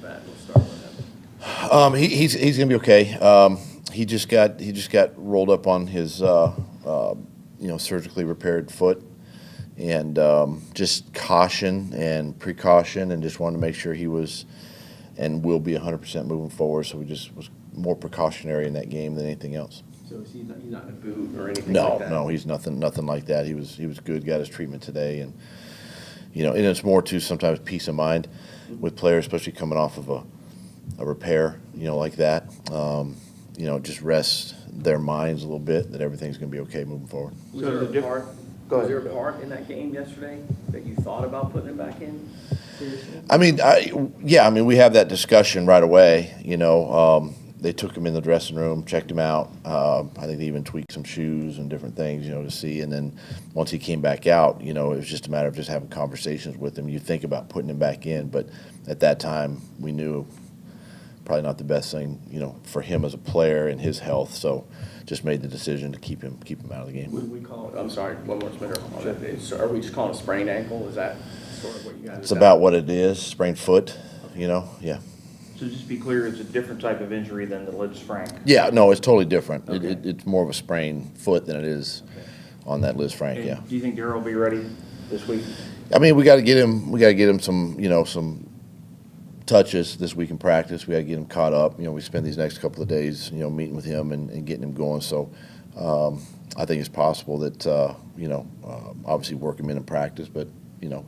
that? We'll start with him. He's going to be okay. He just got rolled up on his surgically repaired foot, and just caution and precaution, and just wanted to make sure he was and will be 100% moving forward. So we just was more precautionary in that game than anything else. So he's not in a boot or anything like that? No, he's nothing like that. He was good. Got his treatment today, and and it's more to sometimes peace of mind with players, especially coming off of a repair, like that. Just rest their minds a little bit that everything's going to be okay moving forward. Was there a part in that game yesterday that you thought about putting him back in? Seriously? We have that discussion right away. They took him in the dressing room, checked him out. I think they even tweaked some shoes and different things, to see. And then once he came back out, it was just a matter of just having conversations with him. You think about putting him back in, but at that time we knew probably not the best thing, for him as a player and his health. So just made the decision to keep him out of the game. Would we call it? I'm sorry, one more minute on that. So are we just calling it a sprained ankle? Is that sort of what you guys? It's about what it is, sprained foot. Yeah. So just to be clear, it's a different type of injury than the Liz Frank? Yeah, no, it's totally different. Okay. It's more of a sprained foot than it is on that Liz Frank. And yeah. do you think Darryl will be ready this week? We got to get him. We got to get him some touches this week in practice. We got to get him caught up. We spend these next couple of days, meeting with him and getting him going. So I think it's possible that obviously work him in practice, but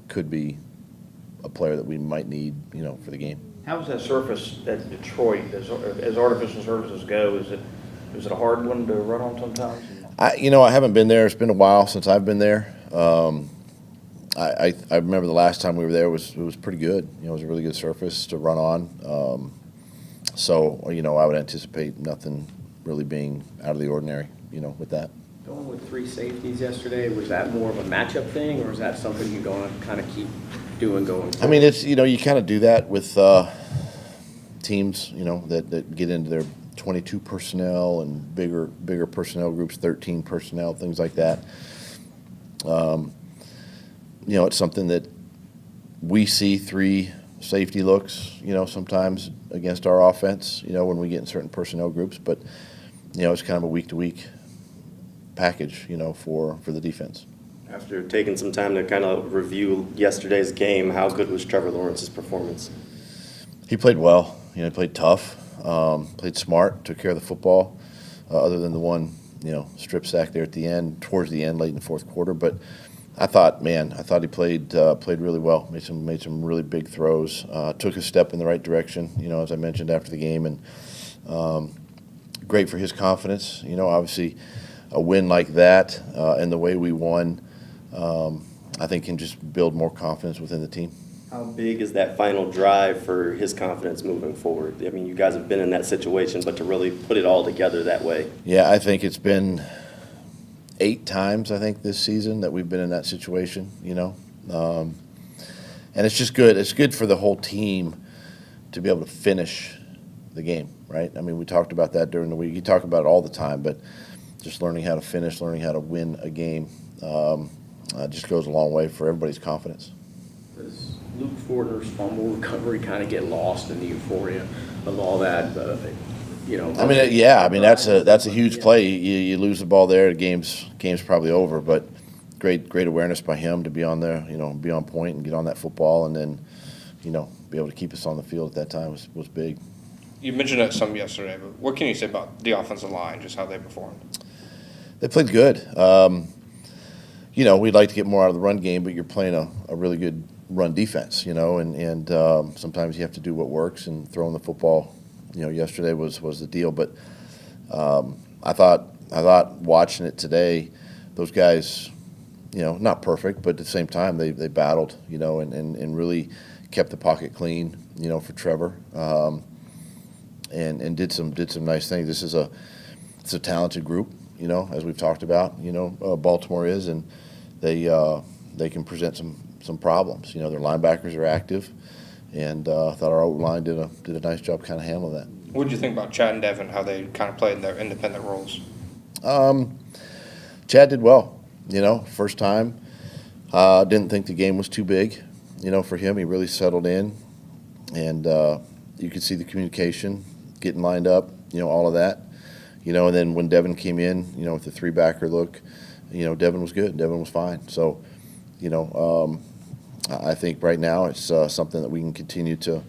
could be a player that we might need for the game. How's that surface at Detroit, as artificial surfaces go? Is it a hard one to run on sometimes? I haven't been there. It's been a while since I've been there. I remember the last time we were there it was pretty good. It was a really good surface to run on. So I would anticipate nothing really being out of the ordinary, with that. Going with 3 safeties yesterday, was that more of a matchup thing, or is that something you're going to kind of keep doing going forward? It's you kind of do that with teams that get into their 22 personnel and bigger personnel groups, 13 personnel, things like that. It's something that we see 3 safety looks, sometimes against our offense, when we get in certain personnel groups, but it's kind of a week-to-week package, for the defense. After taking some time to kind of review yesterday's game, how good was Trevor Lawrence's performance? He played well. He played tough, played smart, took care of the football, other than the one, strip sack there at the end, towards the end, late in the fourth quarter. But I thought he played really well. Made some really big throws. Took a step in the right direction. As I mentioned after the game, and great for his confidence. Obviously, a win like that and the way we won, I think can just build more confidence within the team. How big is that final drive for his confidence moving forward? You guys have been in that situation, but to really put it all together that way. Yeah, I think it's been 8 times, I think, this season that we've been in that situation, and it's just good. It's good for the whole team to be able to finish the game, right? We talked about that during the week. You talk about it all the time, but just learning how to finish, learning how to win a game just goes a long way for everybody's confidence. Does Luke Forder's fumble recovery kind of get lost in the euphoria of all that? That's a huge play. You lose the ball there, the game's probably over. But great awareness by him to be on there, be on point and get on that football, and then, be able to keep us on the field at that time was big. You mentioned it some yesterday, but what can you say about the offensive line, just how they performed? They played good. We'd like to get more out of the run game, but you're playing a really good run defense, and sometimes you have to do what works, and throwing the football, yesterday was the deal. But I thought watching it today, those guys, not perfect, but at the same time they battled, and really kept the pocket clean, for Trevor, and did some nice things. It's a talented group, as we've talked about, Baltimore is, and they can present some problems. Their linebackers are active, and I thought our O-line did a nice job kind of handling that. What did you think about Chad and Devin, how they kind of played in their independent roles? Chad did well, first time. Didn't think the game was too big, for him. He really settled in and, You could see the communication, getting lined up, all of that. And then when Devin came in, with the three-backer look, Devin was good. Devin was fine. So, I think right now it's something that we can continue to,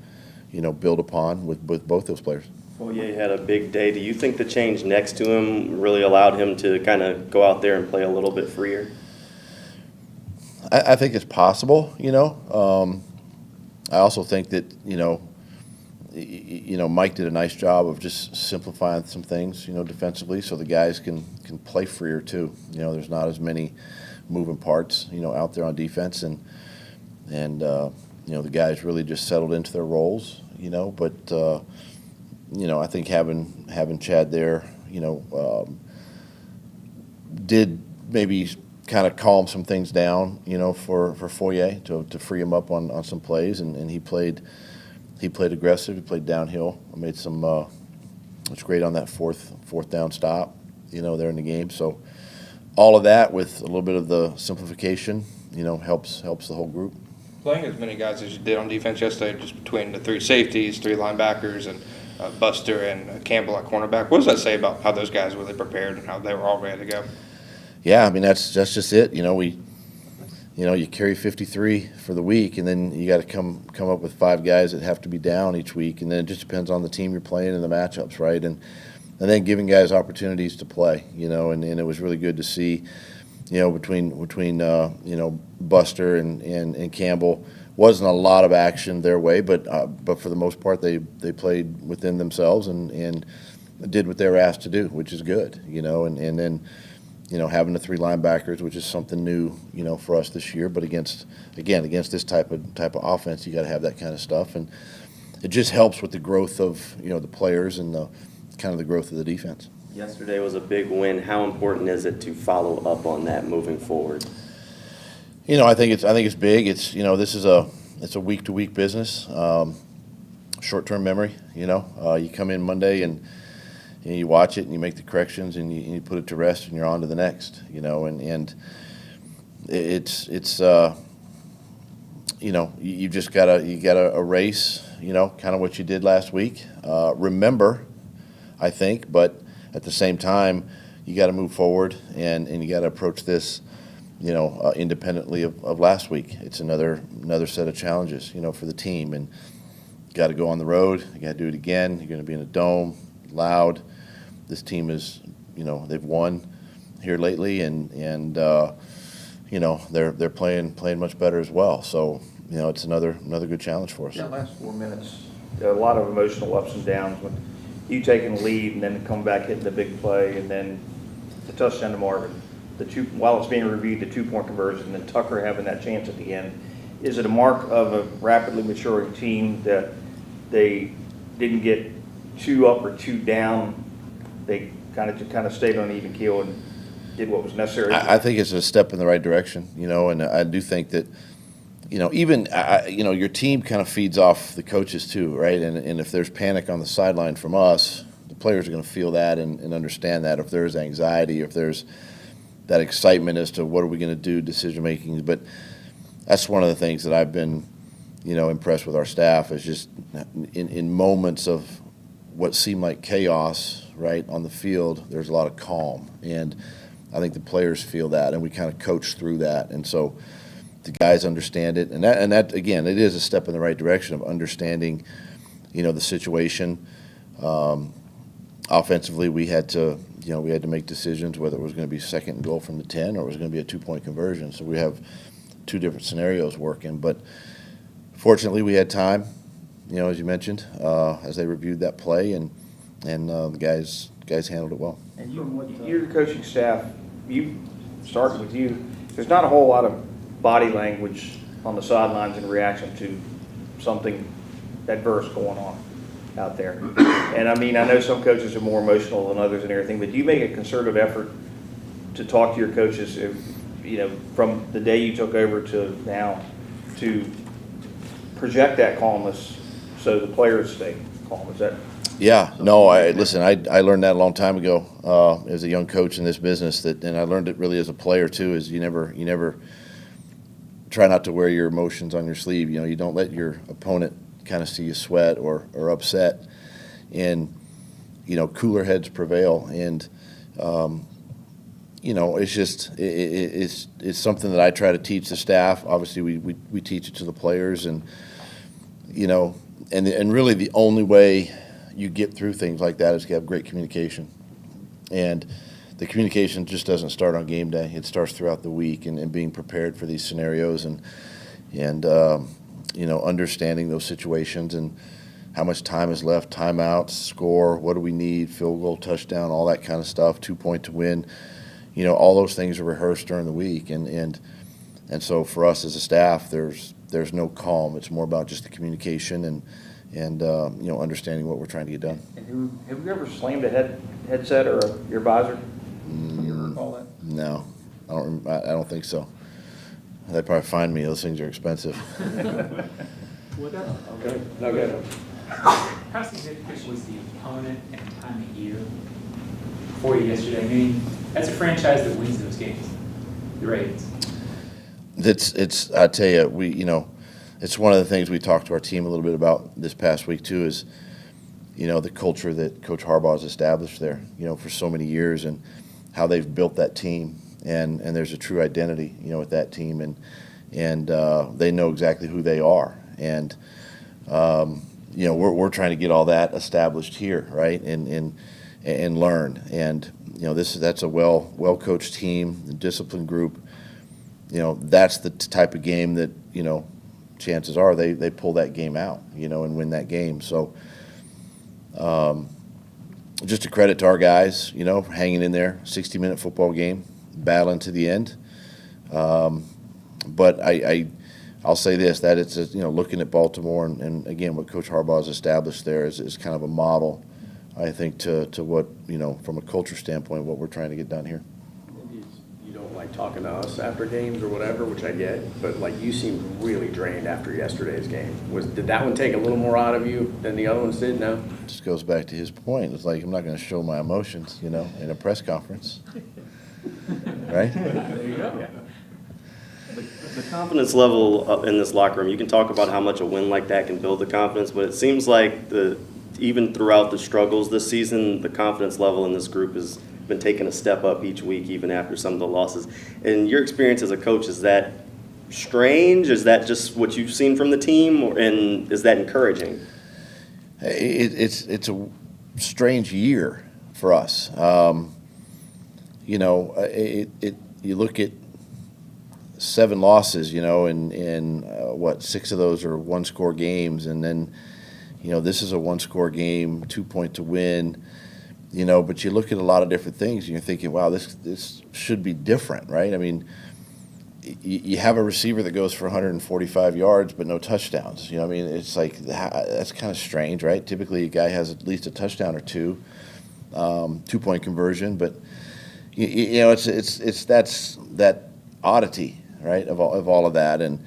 build upon with both those players. Well, yeah, he had a big day. Do you think the change next to him really allowed him to kind of go out there and play a little bit freer? I think it's possible, I also think that, Mike did a nice job of just simplifying some things, defensively, so the guys can play freer too. There's not as many moving parts, out there on defense, and the guys really just settled into their roles, But I think having Chad there, did maybe kind of calm some things down, for Foye to free him up on some plays, and he played aggressive. He played downhill. Made some. It's great on that fourth down stop, there in the game. So all of that with a little bit of the simplification, helps the whole group. Playing as many guys as you did on defense yesterday, just between the three safeties, three linebackers, and Buster and Campbell at cornerback. What does that say about how those guys really prepared and how they were all ready to go? Yeah, I mean that's just it. You carry 53 for the week, and then you got to come up with 5 guys that have to be down each week, and then it just depends on the team you're playing and the matchups, right? And then giving guys opportunities to play, and it was really good to see, between Buster and Campbell. Wasn't a lot of action their way, but for the most part they played within themselves and did what they were asked to do, which is good, and then. Having the 3 linebackers, which is something new, for us this year. But against this type of offense, you got to have that kind of stuff, and it just helps with the growth of the players and the kind of the growth of the defense. Yesterday was a big win. How important is it to follow up on that moving forward? I think it's big. It's this is a week-to-week business, short-term memory. You come in Monday and you watch it and you make the corrections and you put it to rest and you're on to the next, and it's you just gotta erase, kind of what you did last week. Remember, I think, but at the same time, you got to move forward and you got to approach this, independently of last week. It's another set of challenges, for the team, and you got to go on the road. You got to do it again. You're going to be in a dome, loud. This team is, they've won here lately, and they're playing much better as well. So it's another good challenge for us. Yeah, last 4 minutes, a lot of emotional ups and downs when you taking the lead and then come back hitting the big play and then the touchdown to Marvin. While it's being reviewed, the 2-point conversion, and then Tucker having that chance at the end. Is it a mark of a rapidly maturing team that they didn't get 2 up or 2 down? They kind of stayed on an even keel and did what was necessary. I think it's a step in the right direction, and I do think that, even your team kind of feeds off the coaches too, right? And if there's panic on the sideline from us, the players are going to feel that and understand that. If there's anxiety, if there's that excitement as to what are we going to do, decision making. But that's one of the things that I've been, impressed with our staff is just in moments of what seemed like chaos, right, on the field, there's a lot of calm. And I think the players feel that, and we kind of coach through that. And so the guys understand it. And that again, it is a step in the right direction of understanding, the situation. Offensively, we had to make decisions whether it was going to be 2nd and goal from the 10 or it was going to be a 2-point conversion. So we have 2 different scenarios working. But fortunately, we had time, as you mentioned, as they reviewed that play, and the guys handled it well. And you're the coaching staff. Starting with you, there's not a whole lot of body language on the sidelines in reaction to something adverse going on out there. And I mean, I know some coaches are more emotional than others and everything, but do you make a concerted effort to talk to your coaches, from the day you took over to now, to project that calmness so the players stay calm? Is that? Yeah, no, I learned that a long time ago as a young coach in this business, and I learned it really as a player too, is you never try not to wear your emotions on your sleeve. You don't let your opponent kind of see you sweat or upset. And, cooler heads prevail. And, it's just it's something that I try to teach the staff. Obviously, we teach it to the players, and and really the only way you get through things like that is to have great communication. And the communication just doesn't start on game day. It starts throughout the week, and being prepared for these scenarios, and understanding those situations and how much time is left, timeouts, score, what do we need, field goal, touchdown, all that kind of stuff, 2-point to win. All those things are rehearsed during the week, and so for us as a staff, there's no calm. It's more about just the communication and understanding what we're trying to get done. And have you ever slammed a headset or your visor? Do you recall that? No, I don't think so. They'd probably find me. Those things are expensive. Okay. No, good. How significant was the opponent and time of year for you yesterday? I mean, that's a franchise that wins those games, the Ravens. I tell you, it's one of the things we talked to our team a little bit about this past week too, is, the culture that Coach Harbaugh has established there, for so many years, and how they've built that team, and there's a true identity, with that team, and they know exactly who they are, and we're trying to get all that established here, right, and learn, and that's a well coached team, a disciplined group. That's the type of game that chances are they pull that game out, and win that game. So just a credit to our guys, for hanging in there, 60-minute football game, battling to the end. But I'll say this, that it's looking at Baltimore and again what Coach Harbaugh has established there is kind of a model, I think, to what, from a culture standpoint, what we're trying to get done here. You don't like talking to us after games or whatever, which I get, but you seemed really drained after yesterday's game. Did that one take a little more out of you than the other ones did? No? Just goes back to his point. It's like, I'm not going to show my emotions, in a press conference. Right? There you go. Yeah. The confidence level in this locker room, you can talk about how much a win like that can build the confidence, but it seems like even throughout the struggles this season, the confidence level in this group has been taking a step up each week, even after some of the losses. In your experience as a coach, is that strange? Is that just what you've seen from the team, and is that encouraging? It's a strange year for us. You look at 7 losses, and 6 of those are one-score games, and then, this is a one-score game, 2-point to win, but you look at a lot of different things, and you're thinking, wow, this should be different, right? I mean, you have a receiver that goes for 145 yards but no touchdowns. It's like that's kind of strange, right? Typically, a guy has at least a touchdown or 2, 2-point conversion, but it's that oddity, right, of all of that, and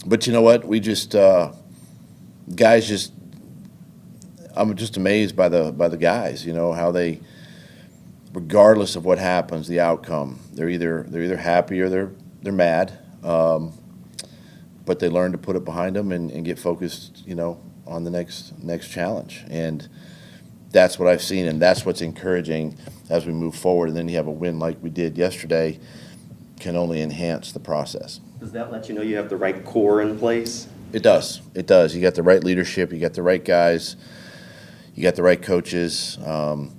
but you know what? We just guys I'm just amazed by the guys, how they, regardless of what happens, the outcome, they're either happy or they're mad, but they learn to put it behind them and get focused, on the next challenge, and that's what I've seen, and that's what's encouraging as we move forward. And then you have a win like we did yesterday, can only enhance the process. Does that let you know you have the right core in place? It does. It does. You got the right leadership. You got the right guys. You got the right coaches. You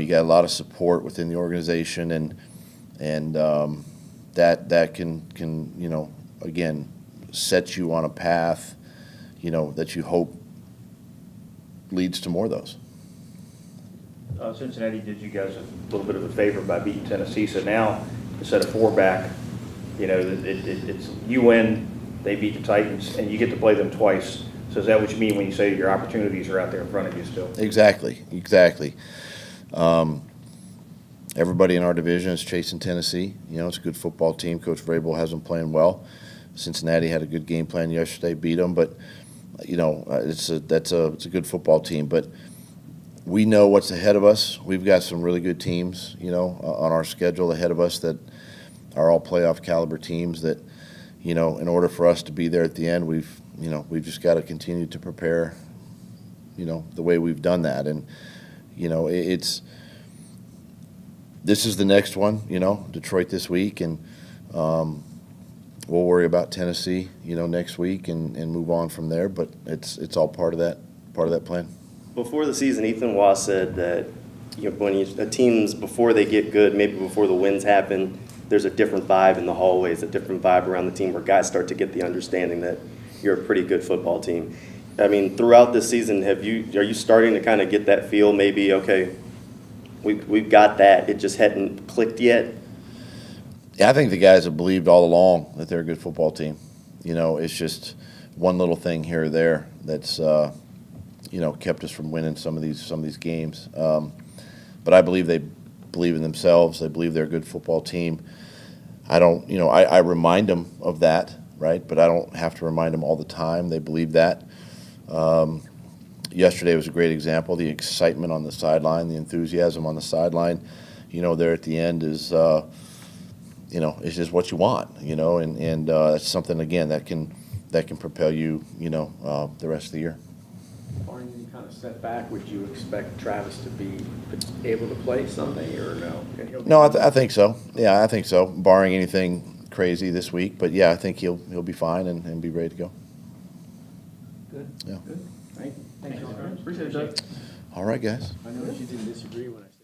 got a lot of support within the organization, and that can again set you on a path, that you hope leads to more of those. Cincinnati did you guys a little bit of a favor by beating Tennessee, so now instead of 4 back, it's you win, they beat the Titans, and you get to play them twice. So is that what you mean when you say your opportunities are out there in front of you still? Exactly. Everybody in our division is chasing Tennessee. It's a good football team. Coach Vrabel has them playing well. Cincinnati had a good game plan yesterday, beat them, but it's a good football team. But we know what's ahead of us. We've got some really good teams, on our schedule ahead of us that are all playoff caliber teams that, you know, in order for us to be there at the end, we've just got to continue to prepare, you know, the way we've done that. And, you know, this is the next one, you know, Detroit this week, and we'll worry about Tennessee, you know, next week and move on from there. But it's all part of that plan. Before the season, Ethan Wass said that when teams, before they get good, maybe before the wins happen, there's a different vibe in the hallways, a different vibe around the team where guys start to get the understanding that you're a pretty good football team. I mean, throughout this season, are you starting to kind of get that feel? Maybe, okay, we've got that. It just hadn't clicked yet. Yeah, I think the guys have believed all along that they're a good football team. You know, it's just one little thing here or there that's kept us from winning some of these games. But I believe they believe in themselves. They believe they're a good football team. I remind them of that, right? But I don't have to remind them all the time. They believe that. Yesterday was a great example. The excitement on the sideline, the enthusiasm on the sideline, there at the end is, it's just what you want, and it's something, again, that can propel you, the rest of the year. Barring any kind of setback, would you expect Travis to be able to play Sunday or no? No, I think so. Yeah, I think so, barring anything crazy this week. But, yeah, I think he'll be fine and be ready to go. Good. Yeah. Good. Thank you. Appreciate it, Doug. All right, guys. I know you didn't disagree when I said